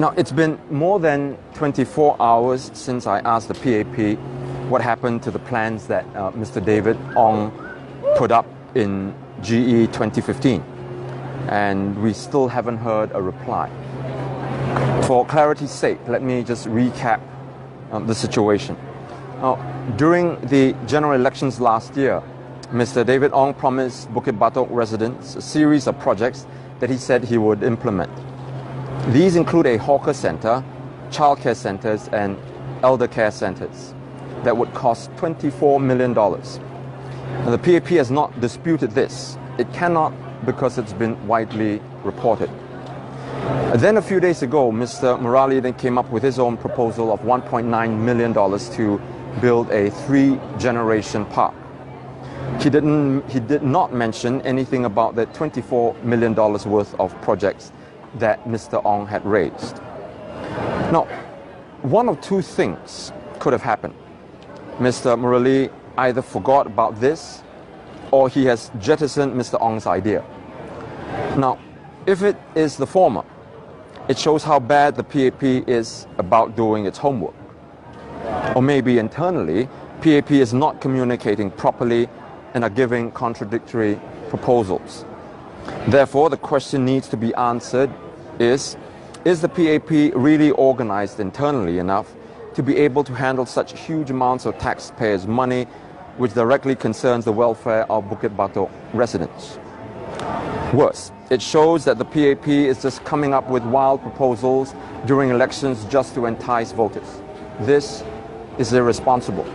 Now, it's been more than 24 hours since I asked the PAP what happened to the plans that Mr. David Ong put up in GE 2015, and we still haven't heard a reply. For clarity's sake, let me just recap the situation. During the general elections last year, Mr. David Ong promised Bukit Batok residents a series of projects that he said he would implement. These include a hawker center, childcare centers, and eldercare centers that would cost $24 million. Now, the PAP has not disputed this. It cannot, because it's been widely reported. Then a few days ago, Mr. Murali then came up with his own proposal of $1.9 million to build a 3-generation park. He did not mention anything about the $24 million worth of projects that Mr. Ong had raised. Now, one of two things could have happened. Mr. Murali either forgot about this or he has jettisoned Mr. Ong's idea. Now, if it is the former, it shows how bad the PAP is about doing its homework. Or maybe internally, PAP is not communicating properly and are giving contradictory proposals. Therefore, the question needs to be answered is the PAP really organized internally enough to be able to handle such huge amounts of taxpayers' money which directly concerns the welfare of Bukit Batok residents? Worse, it shows that the PAP is just coming up with wild proposals during elections just to entice voters. This is irresponsible.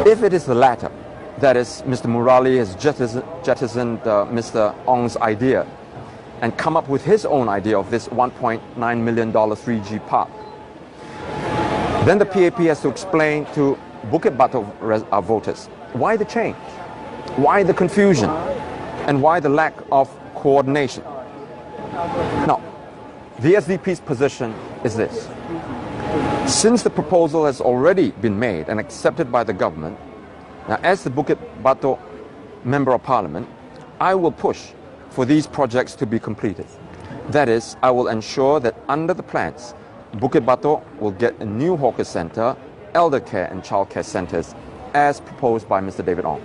If it is the latter, that is, Mr. Murali has jettisoned Mr. Ong's idea and come up with his own idea of this $1.9 million 3G park, then the PAP has to explain to Bukit Batok voters why the change, why the confusion, and why the lack of coordination. Now, the SDP's position is this. Since the proposal has already been made and accepted by the government, now as the Bukit Batok Member of Parliament, I will push for these projects to be completed. That is, I will ensure that under the plans, Bukit Batok will get a new hawker center, eldercare and childcare centers as proposed by Mr. David Ong.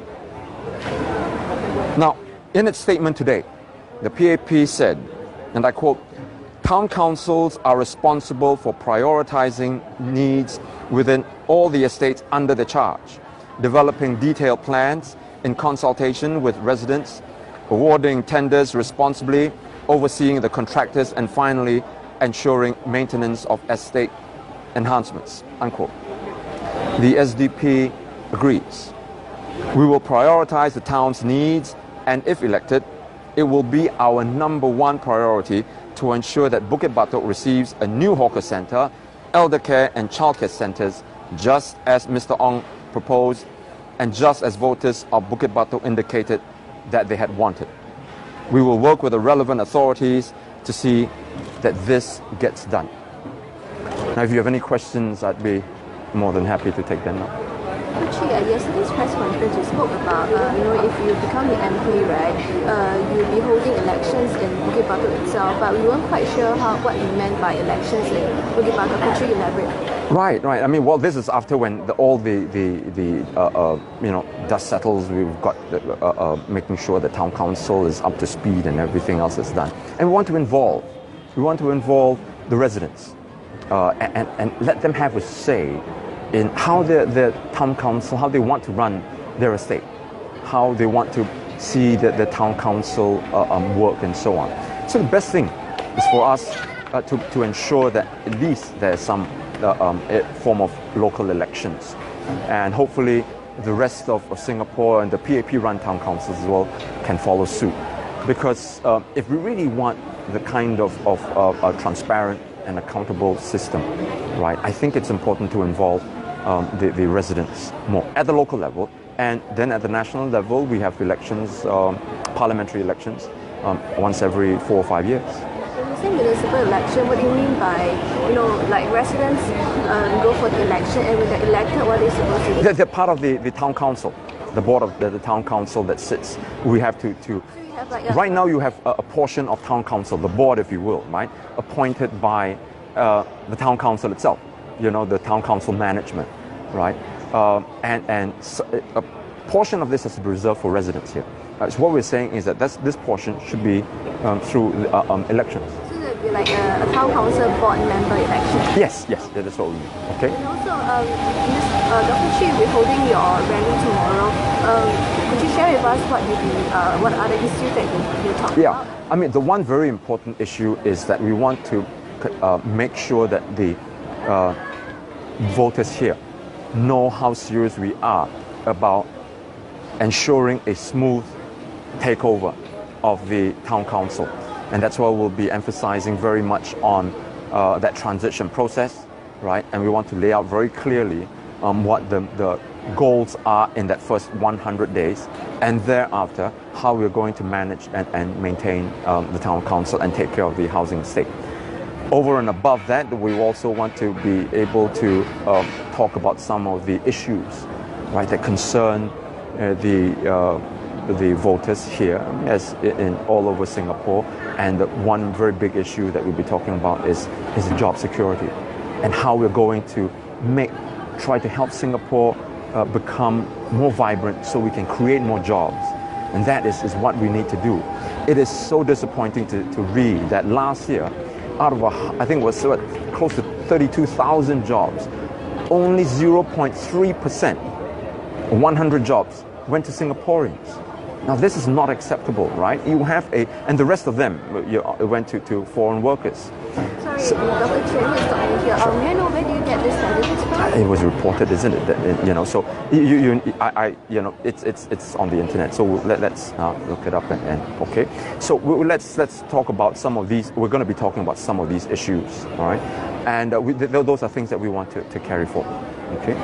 Now, in its statement today, the PAP said, and I quote, "Town councils are responsible for prioritizing needs within all the estates under their charge, developing detailed plans in consultation with residents, awarding tenders responsibly, overseeing the contractors, and finally ensuring maintenance of estate enhancements," unquote. The SDP agrees. We will prioritize the town's needs, and if elected, it will be our #1 priority to ensure that Bukit Batok receives a new hawker center, eldercare and childcare centers, just as Mr. Ong proposed and just as voters of Bukit Batok indicated that they had wanted. We will work with the relevant authorities to see that this gets done. Now, if you have any questions, I'd be more than happy to take them now. Chee, yesterday's press conference you spoke about, if you become the MP, right, you'll be holding elections in Bukit Batok itself, but we weren't quite sure what you meant by elections in Bukit Batok. Could you elaborate? Right. I mean, well, this is after when all the dust settles. We've got making sure the town council is up to speed and everything else is done. And we want to involve the residents and let them have a say in how the town council, how they want to run their estate, how they want to see the town council work and so on. So the best thing is for us to ensure that at least there's some form of local elections, and hopefully the rest of Singapore and the PAP-run town councils as well can follow suit. Because if we really want the kind of transparent and accountable system, right, I think it's important to involve the residents more at the local level, and then at the national level we have elections, parliamentary elections, once every 4 or 5 years. When you say municipal election, what do you mean by, like residents go for the election, and when they're elected, what are they supposed to do? They're part of the town council. the board of the town council that sits. We have to have like right now you have a portion of town council, the board, if you will, right, appointed by the town council itself. You know, the town council management, right, and so a portion of this has to be reserved for residents here. So what we're saying is that this portion should be through elections. So there'll be like a town council board member election. Yes, that is what we mean. Okay. And also, Dr. Chee will be holding your rally tomorrow. Could you share with us what are the issues that you talk about? Yeah, I mean, the one very important issue is that we want to make sure that the voters here know how serious we are about ensuring a smooth takeover of the town council. And that's why we'll be emphasizing very much on that transition process, right? And we want to lay out very clearly what the goals are in that first 100 days, and thereafter how we're going to manage and maintain the town council and take care of the housing estate. Over and above that, we also want to be able to talk about some of the issues, right, that concern the voters here, as in all over Singapore. And one very big issue that we'll be talking about is job security, and how we're going to try to help Singapore become more vibrant so we can create more jobs. And that is what we need to do. It is so disappointing to read that last year, out of I think it was close to 32,000 jobs, only 0.3%, 100 jobs, went to Singaporeans. Now this is not acceptable, right? You have and the rest of them went to foreign workers. Sorry, Dr. Chee, let me stop you here. May I know where do you get this statistics from? It was reported, isn't it? That, so it's on the internet. So let's look it up and okay. So let's talk about some of these. We're going to be talking about some of these issues, all right? And those are things that we want to carry forward. Okay.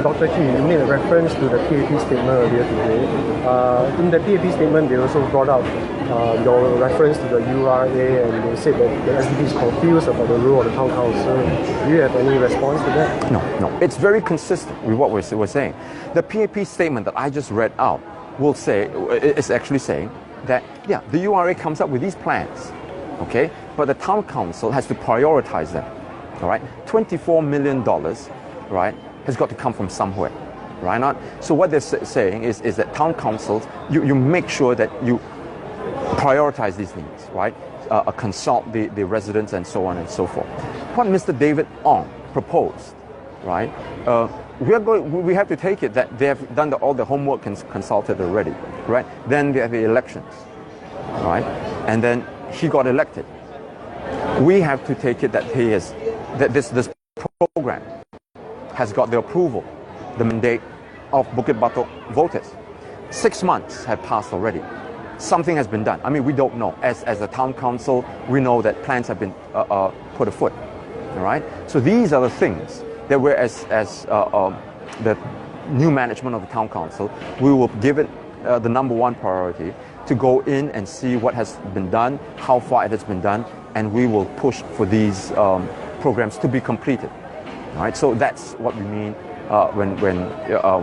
Dr. Chee, you made a reference to the PAP statement earlier today. In the PAP statement, they also brought out your reference to the URA, and they said that the SDP is confused about the role of the town council. Do you have any response to that? No. It's very consistent with what we're saying. The PAP statement that I just read out is actually saying that, yeah, the URA comes up with these plans, okay, but the town council has to prioritize them, all right? $24 million, right, has got to come from somewhere, right? So what they're saying is that town councils, you make sure that you prioritize these needs, right? Consult the residents and so on and so forth. What Mr. David Ong proposed, right? We have to take it that they have done all the homework and consulted already, right? Then they have the elections, right? And then he got elected. We have to take it that this program has got the approval, the mandate of Bukit Batok voters. 6 months have passed already. Something has been done. I mean, we don't know. As a town council, we know that plans have been put afoot. All right. So these are the things that we're as the new management of the town council, we will give it the number one priority to go in and see what has been done, how far it has been done, and we will push for these programs to be completed. All right. So that's what we mean when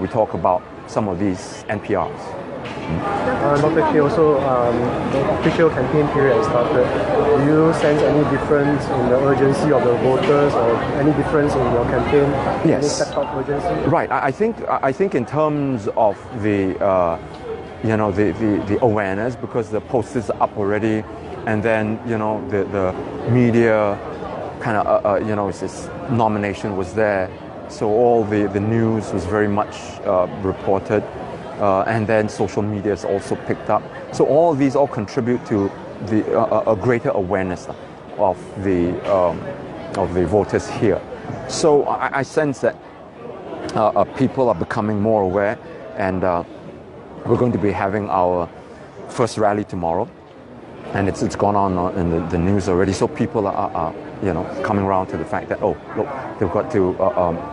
we talk about some of these NPRs. Dr. Chee, also the official campaign period has started. Do you sense any difference in the urgency of the voters, or any difference in your campaign? Yes. Any step up urgency? Right. I think in terms of the the awareness, because the posters are up already, and then the media kind of this nomination was there, so all the news was very much reported. And then social media is also picked up. So all of these all contribute to a greater awareness of the voters here. So I sense that people are becoming more aware, and we're going to be having our first rally tomorrow, and it's gone on in the news already. So people are coming around to the fact that, oh, look, they've got to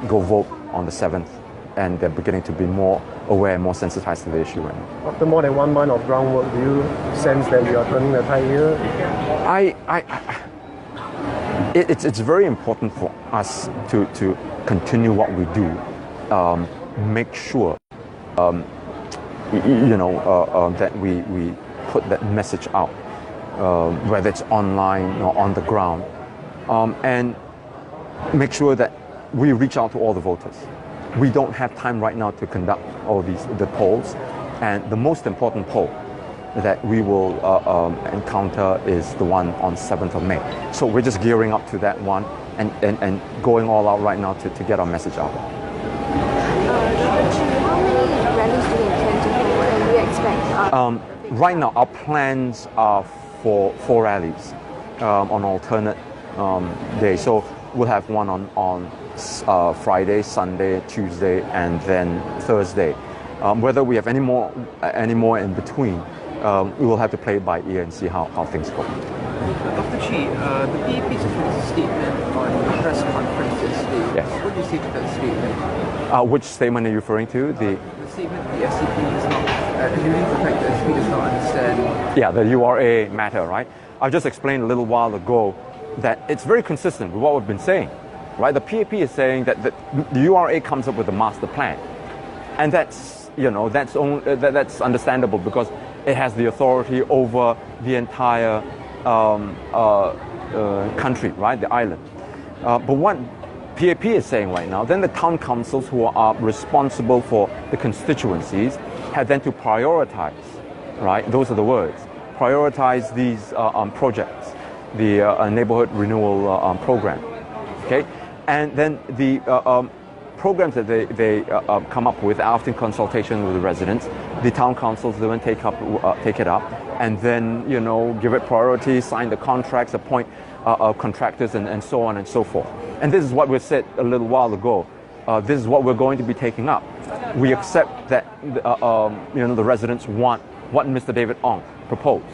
go vote on the 7th. And they're beginning to be more aware, more sensitized to the issue right now. After more than 1 month of groundwork, do you sense that you are turning the tide here? It's very important for us to continue what we do. Make sure that we put that message out, whether it's online or on the ground, and make sure that we reach out to all the voters. We don't have time right now to conduct all the polls, and the most important poll that we will encounter is the one on 7th of May. So we're just gearing up to that one and going all out right now to get our message out. How many rallies do you intend to hold, and do you expect? Right now, our plans are for 4 rallies on alternate days. So we'll have one on Friday, Sunday, Tuesday, and then Thursday. Whether we have any more in between, we will have to play it by ear and see how things go. Dr. Chee, the PAP is a statement on the press conference yesterday. Yes. What do you say to that statement? Which statement are you referring to? The statement that the SDP is not, alluding to the fact that the SDP does not understand. Yeah, the URA matter, right? I just explained a little while ago that it's very consistent with what we've been saying, right? The PAP is saying that the URA comes up with a master plan, and that's understandable because it has the authority over the entire country, right? The island. But what PAP is saying right now, then the town councils who are responsible for the constituencies have then to prioritize, right? Those are the words. Prioritize these projects, the neighborhood renewal program, okay? And then the programs that they come up with after consultation with the residents, the town councils then take it up, and then give it priority, sign the contracts, appoint contractors, and so on and so forth. And this is what we said a little while ago. This is what we're going to be taking up. We accept that the residents want what Mr. David Ong proposed.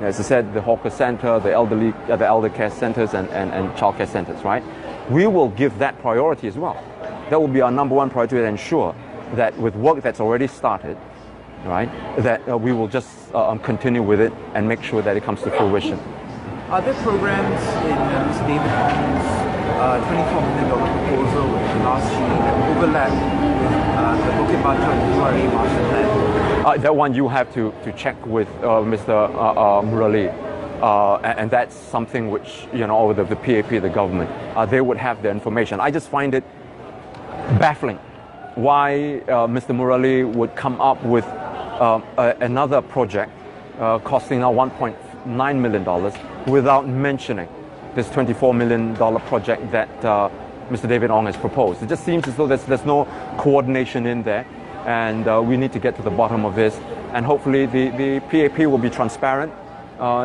As I said, the hawker center, the eldercare centers, and childcare centers, right? We will give that priority as well. That will be our number one priority to ensure that with work that's already started, right, that we will just continue with it and make sure that it comes to fruition. Are there programs in Mr. David Ong's $24 million proposal with the last Chee that overlap with the Bukit Batok MRT master plan? That one you have to check with Mr Murali. And that's something which, the PAP, the government, they would have the information. I just find it baffling why Mr. Murali would come up with another project costing now $1.9 million without mentioning this $24 million project that Mr. David Ong has proposed. It just seems as though there's no coordination in there, and we need to get to the bottom of this, and hopefully the PAP will be transparent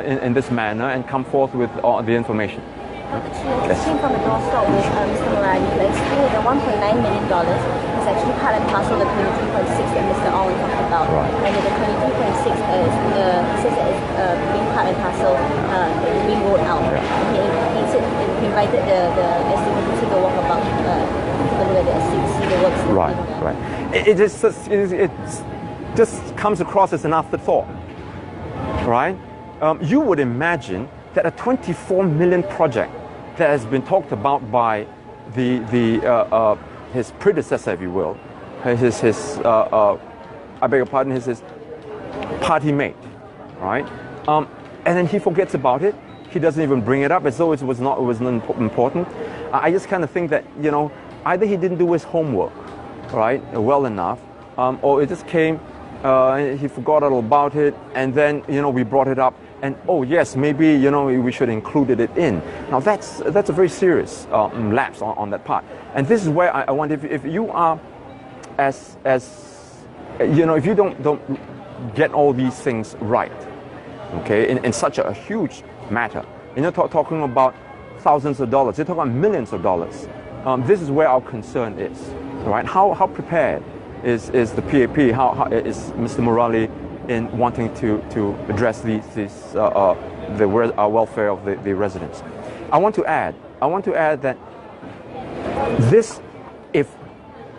in this manner and come forth with the information. Just came from the Doorstop with Mr Murali, who explained that the $1.9 million is actually part and parcel of the 23.6 that Mr Ong talked about. Right. And that the 23.6 says that it's being part and parcel being rolled out. Yeah. He said he invited the SDP to take a walk about to look at the SMC, the works. Right. It just comes across as an afterthought, right? You would imagine that a 24 million project that has been talked about by his predecessor, if you will, his party mate, right? And then he forgets about it. He doesn't even bring it up as though it was not important. I just kind of think that either he didn't do his homework, right, well enough, or it just came. He forgot all about it, and then we brought it up. And oh yes, maybe we should included it in. Now that's a very serious lapse on that part. And this is where I wonder if you are as if you don't get all these things right, okay, in such a huge matter, and you're talking about thousands of dollars, you're talking about millions of dollars. This is where our concern is, right? How prepared is the PAP? How is Mr. Murali in wanting to address the welfare of the residents? I want to add that this, if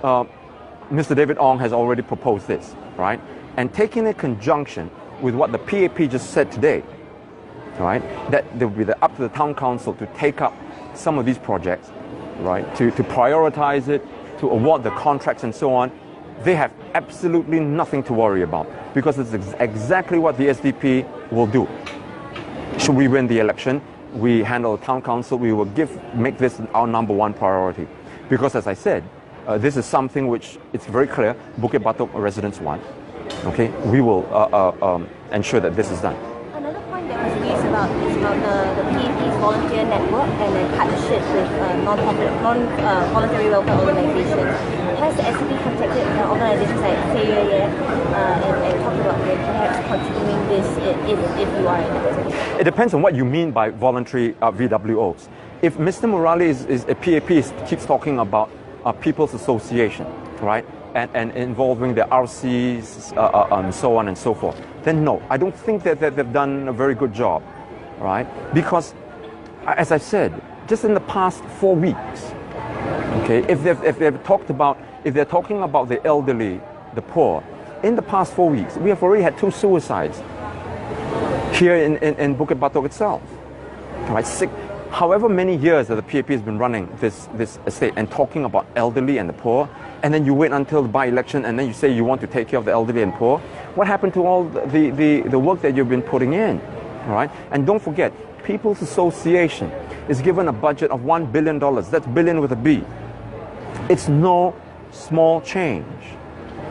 Mr. David Ong has already proposed this, right, and taking in conjunction with what the PAP just said today, right, that there will be up to the town council to take up some of these projects, right, to prioritize it, to award the contracts and so on. they have absolutely nothing to worry about because it's exactly what the SDP will do. Should we win the election, we handle the town council, we will make this our number one priority. Because as I said, this is something which it's very clear Bukit Batok residents want. Okay, we will ensure that this is done. Another point that was raised about is about the PAP's volunteer network and the partnership with non-voluntary welfare organizations. Has the SDP contacted organizations like Faye and talked about perhaps continuing this if you are in the business? It depends on what you mean by voluntary VWOs. If Mr Murali is a PAP keeps talking about people's association, right, and involving the RCs and so on and so forth, then no, I don't think that they've done a very good job, right? Because, as I said, just in the past 4 weeks, okay, if they're talking about the elderly, the poor, in the past 4 weeks, we have already had 2 suicides here in Bukit Batok itself, right? However many years that the PAP has been running this estate and talking about elderly and the poor, and then you wait until the by-election and then you say you want to take care of the elderly and poor, what happened to all the work that you've been putting in, all right? And don't forget, People's Association is given a budget of $1 billion. That's billion with a B. It's no small change,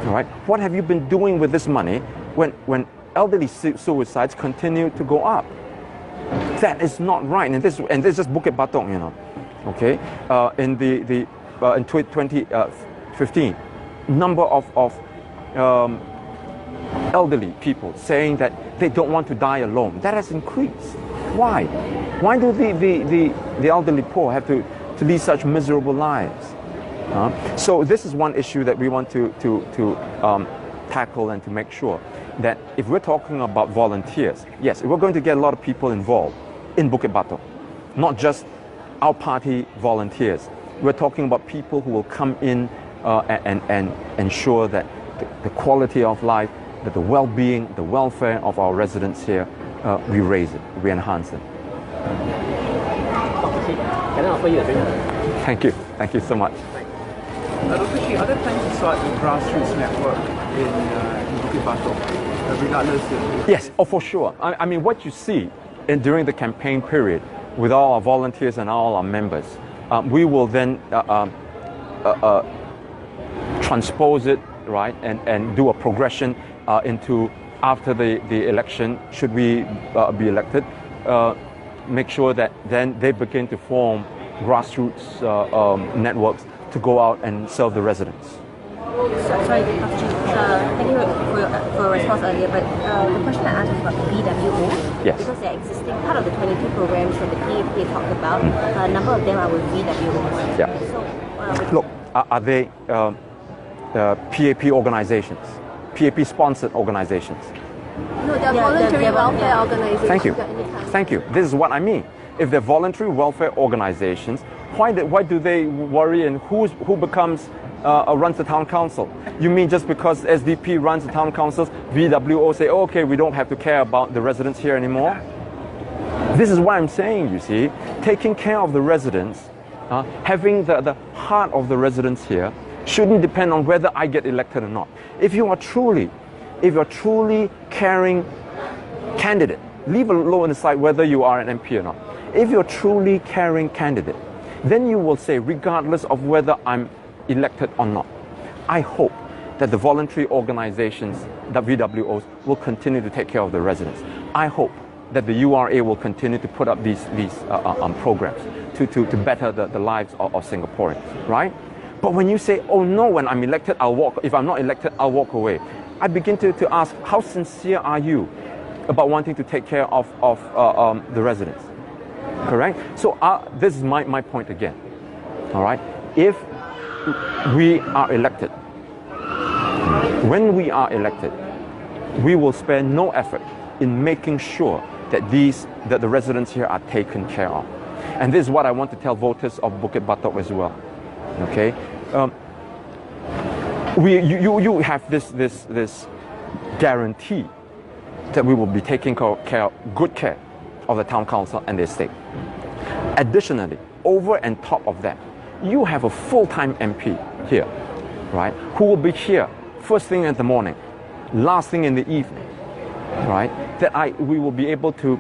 all right? What have you been doing with this money when elderly suicides continue to go up? That is not right, and this is just Bukit Batok, you know. Okay, in in 2015, number of elderly people saying that they don't want to die alone. That has increased. Why? Why do the elderly poor have to lead such miserable lives? So this is one issue that we want to tackle and to make sure that if we're talking about volunteers, yes, we're going to get a lot of people involved in Bukit Batok, not just our party volunteers. We're talking about people who will come in and ensure that the quality of life, that the well-being, the welfare of our residents here, we raise it, we enhance it. Can I offer you a drink? Thank you so much. Dr. Chee, are there plans to start a grassroots network in Bukit Batok, regardless of... Yes, for sure. I mean, what you see during the campaign period with all our volunteers and all our members, we will then transpose it, right, and do a progression into after the election, should we be elected, make sure that then they begin to form grassroots networks to go out and serve the residents. Sorry, Dr. Chee, thank you for your response earlier, but the question I asked was about the VWO. Yes. Because they're existing, part of the 22 programs that the PAP talked about, a number of them are with VWOs. Yeah. So, look, are they PAP organizations, PAP-sponsored organizations? No, they're voluntary welfare organizations. Thank you. Thank you. This is what I mean. If they're voluntary welfare organizations, why do they worry and who becomes runs the town council? You mean just because SDP runs the town councils, VWO say, oh, okay, we don't have to care about the residents here anymore? This is what I'm saying, you see. Taking care of the residents, having the heart of the residents here, shouldn't depend on whether I get elected or not. If you're truly caring candidate, leave alone aside whether you are an MP or not. If you're truly caring candidate, then you will say, regardless of whether I'm elected or not, I hope that the voluntary organizations, the VWOs, will continue to take care of the residents. I hope that the URA will continue to put up these programs to better the lives of Singaporeans, right? But when you say, oh no, when I'm elected, I'll walk. If I'm not elected, I'll walk away. I begin to ask, how sincere are you about wanting to take care of the residents? Correct? So this is my point again. All right? If we are elected, when we are elected, we will spare no effort in making sure that the residents here are taken care of. And this is what I want to tell voters of Bukit Batok as well. Okay? You have this guarantee that we will be taking good care of the town council and the estate. Additionally, over and top of that, you have a full-time MP here right? Who will be here first thing in the morning, last thing in the evening, right? That we will be able to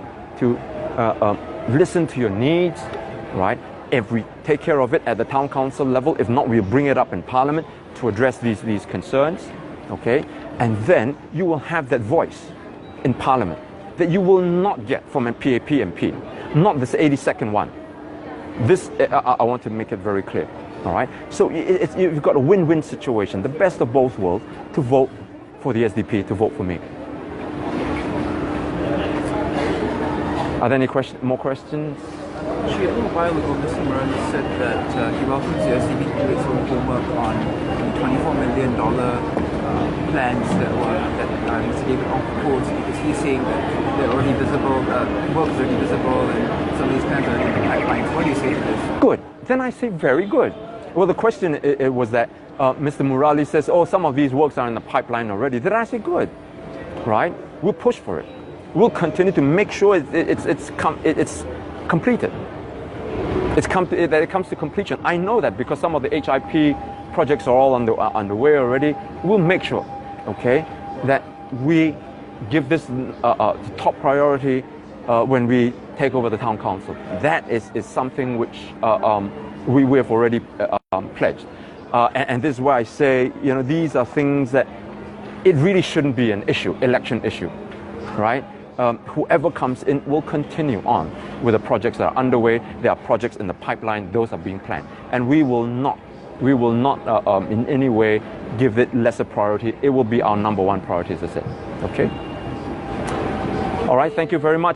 listen to your needs, right? If we take care of it at the town council level, if not, we'll bring it up in Parliament to address these concerns, okay? And then you will have that voice in Parliament that you will not get from a PAP MP, not this 82nd one. This, I want to make it very clear, all right? So you've got a win-win situation, the best of both worlds, to vote for the SDP, to vote for me. Are there any more questions? Chee, a little while ago, Mr Murali said that he welcomes the SDP to do its own homework on the $24 million plans that Mr David Ong proposed, because he's saying that they're already visible, work is already visible, and some of these plans are in the pipelines. What do you say to this? Good. Then I say very good. Well, the question it was that Mr Murali says, oh, some of these works are in the pipeline already. Then I say good, right? We'll push for it. We'll continue to make sure it's completed. That it comes to completion. I know that because some of the HIP projects are all underway already. We'll make sure, okay, that we give this top priority when we take over the town council. That is something which we have already pledged. And this is why I say, you know, these are things that it really shouldn't be an issue, election issue, right? Whoever comes in will continue on with the projects that are underway. There are projects in the pipeline; those are being planned, and we will not in any way give it lesser priority. It will be our number one priority, as I said. Okay. All right. Thank you very much.